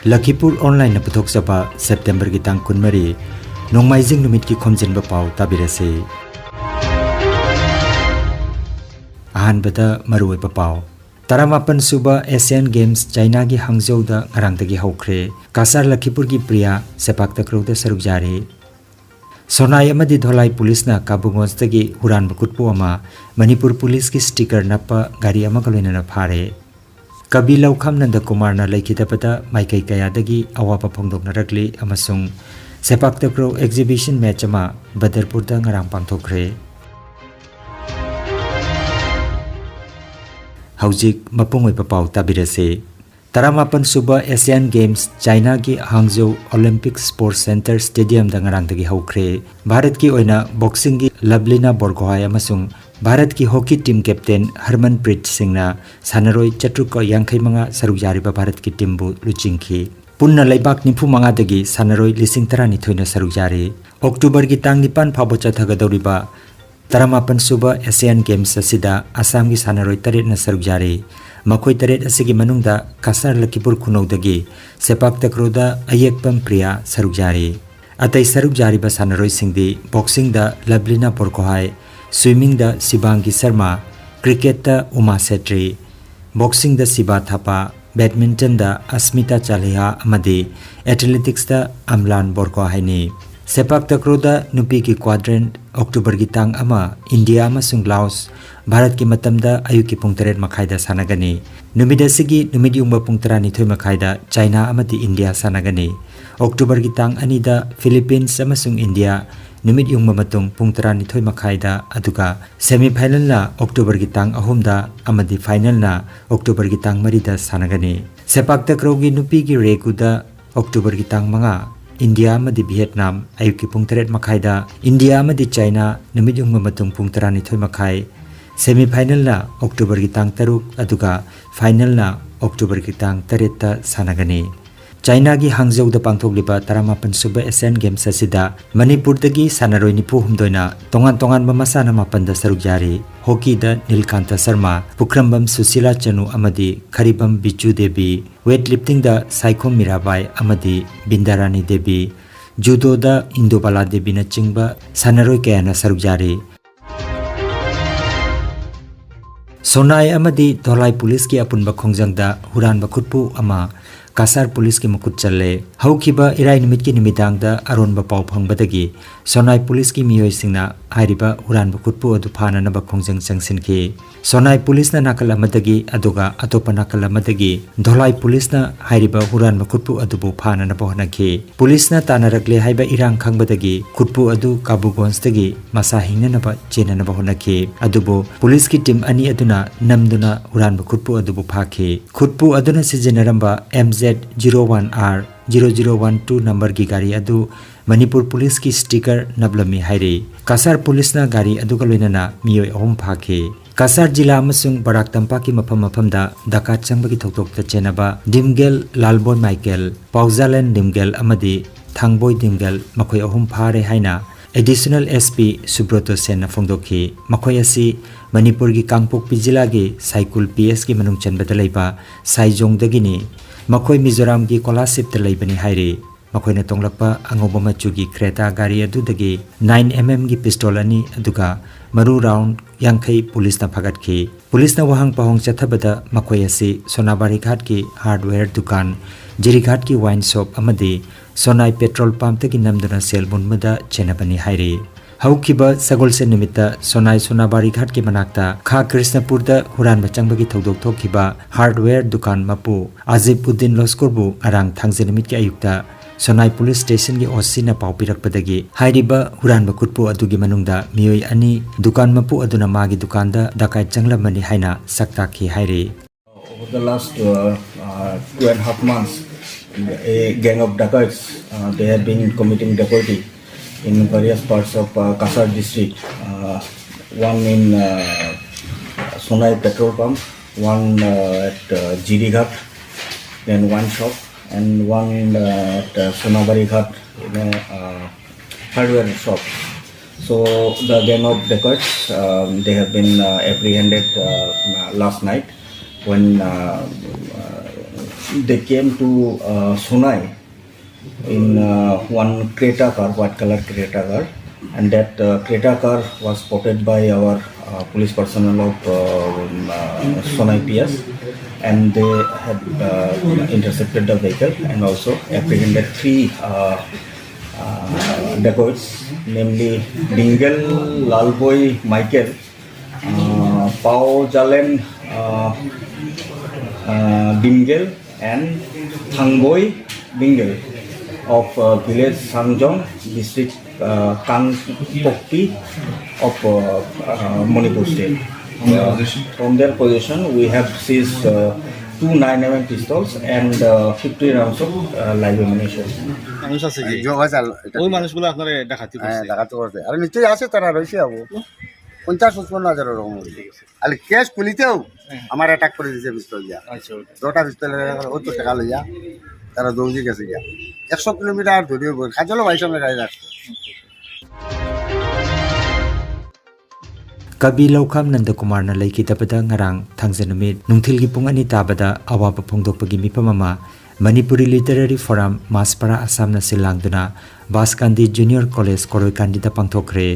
Lakhipuronline na puthokchapa September ki tang 13 nongmaijing numit ki Khomjinba Pao tabirase. Ahanbada maruoiba Pao. Taramapan suba Asian Games China ki Hangzhou da ngarangdagi haukhre. Kasar Lakhipur ki Priya sepak takraw da saruk jare. Sonai amadi dholai police na kabungonsdagi huran bakutpu ama Manipur police ki sticker napa gari ama kaloina na phare. Kabi laukham nanda kumar na laikhidapata maikai kayadagi awapa phongdoknarakli amasung sepak takraw exhibition match ama Badarpur da ngarang pangthokre. Haujik mapungoiba Pao tabirase. Taramapan suba Asian Games China ki Hangzhou Olympic Sports Center Stadium da ngarangdagi haukhre. Bharat ki oina boxing ki Lablina Borgohai amasung Bharat ki hockey team captain Harmanpreet Singh na sanaroi chatruk yankhai manga saruk jariba Bharat ki team bu luchingki. Punna laibak nimfu manga dagi sanaroi lising tarani thoina saruk jari. October ki tang 9 phabo chathagadoriba Taramapan suba Asian Games asida Assam ki sanaroi taret na saruk jari. Makoi taret asigi manungda Kasar Lakhipur khunodagi sepak takraw ayekpam Priya saruk jari. Atai saruk jari ba sanaroi singdi boxing da Lablina Borgohai, swimming da Sibangi Sharma, cricket da Uma Setri, boxing da Siba Thapa, badminton da Asmita Chaliha amadi athletics da Amlan Borgohai ni. Sepak takraw da nupi ki quadrant October ki tang ama India amasung Laos Bharat ki matamda ayuki pung 3 makhaida sanagani. Numidasigi numid yungba pung 12 makhaida China amati India sanagani. October ki tang anida Philippines amasung India numid yungba matung pung 12 makhaida aduga semi final na October ki tang 3 da amadi final na October ki tang 4 da sanagani. Sepak takraw gi nupi ki rekuda October ki tang 5 India amadi Vietnam ayuki pung 3 makhaida India amadi China numid yungba matung pung 12 makhai semi final na October ki tang 3 aduga final na October ki tang 3 ta sanagani. China gi Hangzhou da pangthokliba Taramapan suba Asian Games asida Manipur dagi sanaroi nipu humdoina tongan masana mapan da saruk jari. Hockey da Nilkanta Sharma, Pukrambam Susila Chanu amadi Kharibam Bichu Devi, weightlifting da Saikhom Mirabai amadi Bindarani Devi, judo da Indobala Devi na chingba sanaroi kaya na saruk jari. Sonai amadi Dholai police ki apunba khongjang da huran bakhutpu ama Kasar police ki mukut challe. Haukiba irai nimit ki nimidang da aronba pau phangbadagi Sonai police ki miyoi singna hairiba huran bakhutpu adu phana na bakhongjang changsinki. Sonai police na nakal amadagi aduga atopa nakal amadagi Dholai police na hairiba huran bakhutpu adu bu phana na bohnaki. Police na tanarakle haiba irang khangbadagi khutpu adu kabugonsdagi masa hingna na ba chena na bohnaki. Adubu police ki team ani aduna namduna huran bakhutpu adu bu phaki. Khutpu aduna sijenaramba MZ01R 0012 number ki gari adu Manipur police ki sticker nablami hairi. Kasar police na gari adu kaloinana miyoi ahum phaki. Kasar jila amasung Barak Tampak ki mafam da dakat changbagi thoktok ta chenaba Dimgel Lalboy Michael, Pauzalen Dimgel amadi Thangboy Dimgel makhoi ahum phare haina additional SP Subroto Sen na phongdokhi. Makhoi asi Manipur ki Kangpokpi jila gi Saikul PS ki manung chanbada leiba Saijong dagini. Makhoi Mizoram ki Kolasip ta leibani hairi. Makhoi na tonglakpa angoba machu gi Creta gari adu dagi 9mm gi pistol ani aduga maru round yankhai police na phagatki. Police na wahang pahong chathabada makhoi asi Sonabari Ghat ki hardware dukan, Jirighat ki wine shop amadi Sonai petrol pump tagi namduna sel bunmada chenabani hairi. Haukiba sagolse nimita Sonai Sonabari Ghat ki manakta Kha Krishnapur da huran bachangbagi thodok thokhiba hardware dukan mapu Azipuddin Loskorbu arang thangje nimit ki ayukta Sonai police station ki OC na pau pirakpadagi hairiba huran bakhutpu adugi manungda miyoi ani dukan mapu aduna magi dukanda dakai changlamani haina saktakhi hairi. Over the last 2.5 months, a gang of dacoits they have been committing dacoity in various parts of Kasar district. One in Sonai petrol pump, one at Jirighat, then one shop, and one at Sonabari Ghat, hardware shop. So the gang of dacoits they have been apprehended last night when they came to Sonai in one Creta car, white color Creta car, and that Creta car was spotted by our police personnel of Sonai PS, and they had intercepted the vehicle and also apprehended 3 dacoits, namely Dingle, Lalboy, Michael, Pao Jalen, Dingle, and Thangboy Dingle of village Sangjong, district Kangpokpi of Manipur state. From their possession, we have seized 2 9mm pistols and 50 rounds of live ammunition. মানুষ আছে কি যোগ আছে ওই মানুষগুলো আপনারা ডাকাতি হ্যাঁ করছে দেখাতে করছে আর নিশ্চয়ই আছে তারা রয়েছে আবু 50-55 রকম আর কেস খুলিতেও আমার অ্যাটাক করে দিয়েছে পিস্তল দিয়া আচ্ছা ওকে 2টা পিস্তল ও তো টাকা লইয়া তারা দৌড়ে গেছে গিয়া 100 কিলোমিটার ধরে কাজলো ভাই সামনে গাড়ি রাখছে Kabi Laukham Nandakumar na laikitabada ngarang thangjanumit nungthilgi pung ani tabada awaba phongdokpagi mipamama Manipuri Literary Forum Maspara Assam na silangduna Baskandi Junior College Koroi Kandida pangthokre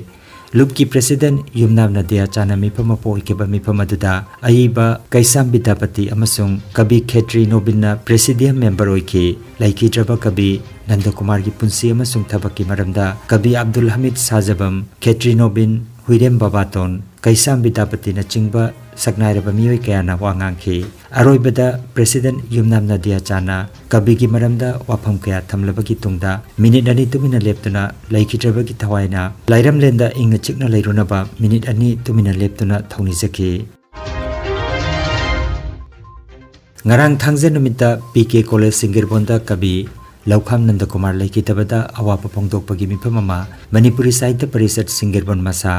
Lupki President Yumnam Nadia Chana mipamapo ikeba mipamaduda Aiba Kaisam Bidapati amasung Kabi Khetri Nobinna Presidium member oike laikidraba Kabi Nandakumar gi punsi amasung thabaki maramda Kabi Abdul Hamid Sajabam Khetri Nobin Huirem Babaton Kaisam Bidapati na chingba saknairaba miyoi kayana wangangki aroibada President Yumnam Nadia Chana Kabigi maramda wafam kaya thamlabagi tungda minute ani tumina leptuna laikhitrabagi thawaina lairam lenda ingna chikna lairunaba minute ani tumina leptuna thawni jaki ngarang thangje numita PK College Singirbonda Kabi Laukham Nandakumar laikhitabada awapa phongdokpagi miphamama Manipuri Sahitya Parishad Singirbon Masa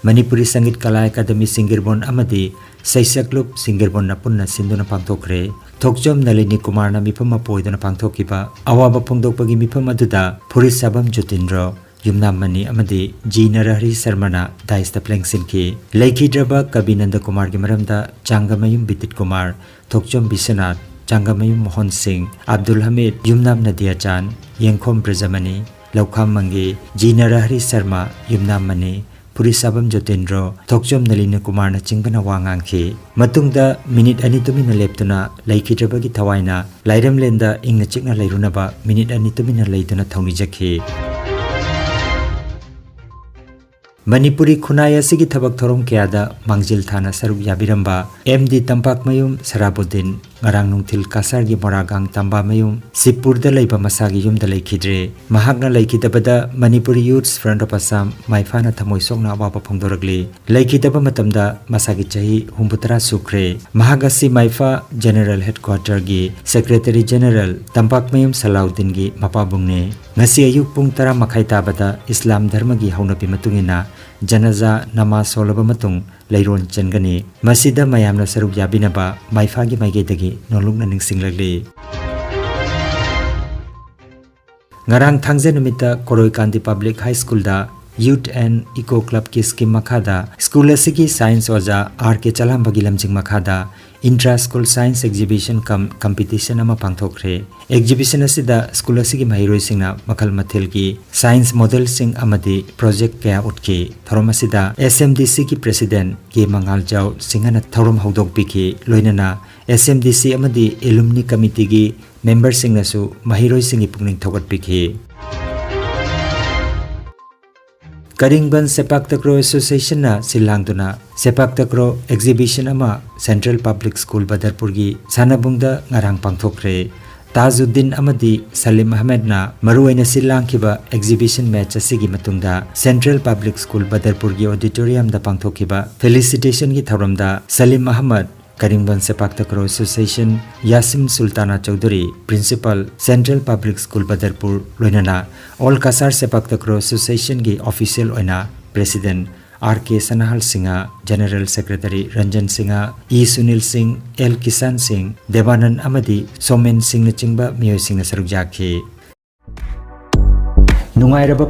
Manipuri Sangit Kala Academy Singirbon Amadi Saisaklub Singirbon Napunna Sinduna Pangthokre Thokjom Nalini Kumar na mipama poiduna pangthokiba awaba phongdokpagi mipam aduda Phuri Sabam Jotindro Yumnam Mani Amadi G Narahari Sarmana Daista Plengsinki Laikhidraba Kabinanda Kumar gi maramda Changamayum Bitit Kumar Thokjom Bisanath Changamayum Mohan Singh Abdul Hamid Yumnam Nadia Chan Yengkhom Brajamani Laukham Mangi G Narahari Sarma Yumnam Mani Puri Sabam Jotindro Thokjom Nalini Kumar na chingbana wangangki matungda minute ani tumina leptuna laikhidrabagi thawaina lairam lenda ingna chikna lairunaba minute ani tumina leiduna thawni jakhi Manipuri Khunaya sigi thabak thorom kyada mangjil thana saruk yabiramba MD Tampak mayum Sarabuddin ngarang nungthil kasar gi moragang tamba mayum Sipur da leiba masagi yum da laikhidre mahakna laikhidabada Manipuri Youths Front of Assam maifana thamoi sokna awaba phongdoragli laikhidaba matamda masagi chahi 63 sukre mahagasi maifa General Headquarter gi Secretary General Tampak mayum Salauddin gi mapabungne ngasi ayuk pung 10 makhai tabada Islam dharma gi haunapi matungina Janaza nama solaba matung leiron chengani masida mayamna saruk yabinaba maifa gi maigedagi nolungna ningsinglagli ngarang thangje numita Koroi Kandi Public High School da Youth and Eco Club ki scheme makhada school asigi science oja RK chalam bagi lamjing makhada intra school science exhibition competition ama pangthokre exhibition asida school asigi mahiroi singna makhal mathel ki science model sing amadi project kaya utki thorom asida SMDC ki president ki mangal jaw singana thorom hodok biki loinana SMDC amadi alumni committee ki member singna su mahiroi singi pungning thogat biki Karingban Sepak Takraw Association na silangduna Sepak Takraw exhibition ama Central Public School Badarpur gi sanabungda ngarang pangthokre Tajuddin amadi Salim Ahmed na maruaina silangkiba exhibition match asigi matungda Central Public School Badarpur gi auditorium da pangthokiba felicitation gi thoramda Salim Ahmed Karingban Sepak Takraw Association Yasim Sultana Chaudhary Principal Central Public School Badarpur loinana All Kasar Sepak Takraw Association gi official oina President RK Sanahal Singha General Secretary Ranjan Singha E Sunil Singh L Kisan Singh Devanand Amadi Somen Singh na chingba miyoy singh na saruk jakhi Nungairaba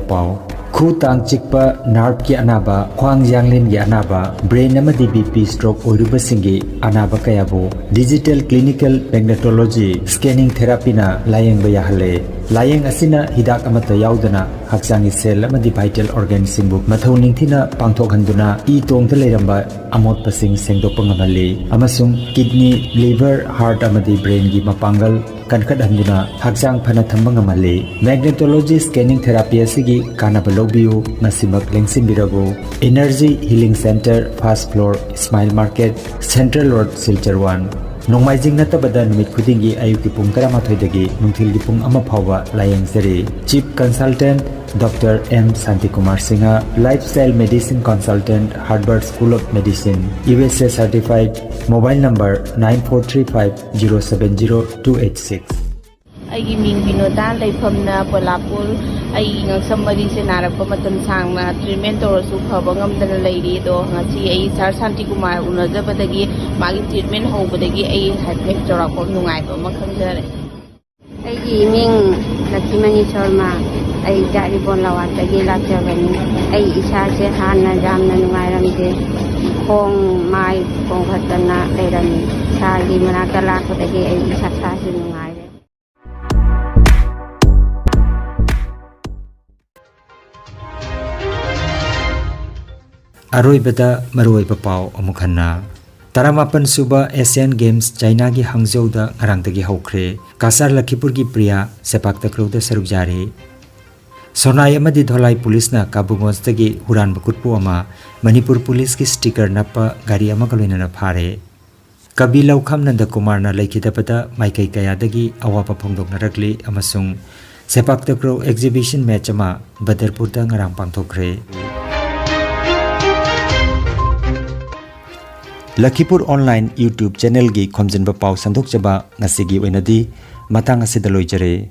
pau khu tang chikpa nerve ki anaba khwang yanglin gi anaba brain amadi bp stroke oiruba singi anaba kayabo digital clinical magnetology scanning therapy na layeng ba yahale layeng asina hidak amata yaudana haksangi cell amadi vital organ singbu mathau ningthina pangthok handuna e tongta leiramba amot pasing sengdok ngamali amasung kidney liver heart amadi brain gi mapangal kankat handuna haksang phana thamba ngamali magnetology scanning therapy asigi kanaba lobiu nasimak lengsim birago energy healing center first floor smile market central road silchar 1 Nongmaijing natabada numit khudingi ayuki pung 12 nungthilgi pung 1 phawba layeng seri chief consultant Dr. M. Santikumar Singha, lifestyle medicine consultant, Harvard School of Medicine, USA certified, mobile number 9435070286. Aigi ming binoda laifamna Lakhipur ai ngaksam mari se narap matam sangna treatment torosu phabangam dana leiri do ngasi ai Sir Santikumar unajabadagi magi treatment hobadagi ai hatmek chorak nungai ba makhamjare aigi ming Lakimani Sharma ai jari bon lawatagi lakjabani ai isa se hanna jamna nungai ramde khong mai khong khatana leirani sagi manaka lakotagi ai isa sa se nungai Aroi bada maroi pao amukhanna Taramapan suba Asian Games China gi Hangzhou da ngarang dagi haukre Kasar Lakhipur gi Priya sepak takraw da saruk jare Sonai amadi dholai police na kabungons dagi huran bakutpu ama Manipur police ki sticker napa gari ama kaloina na phare Kabi Laukham Nanda Kumar na laikhidabada maikai kaya dagi awapa phongdok narakli amasung sepak takraw exhibition match ama Badarpur da ngarang pangthokre Lakhipuronline YouTube channel gi Khomjinba Pao sandok chaba ngasigi oinadi matang asida loijare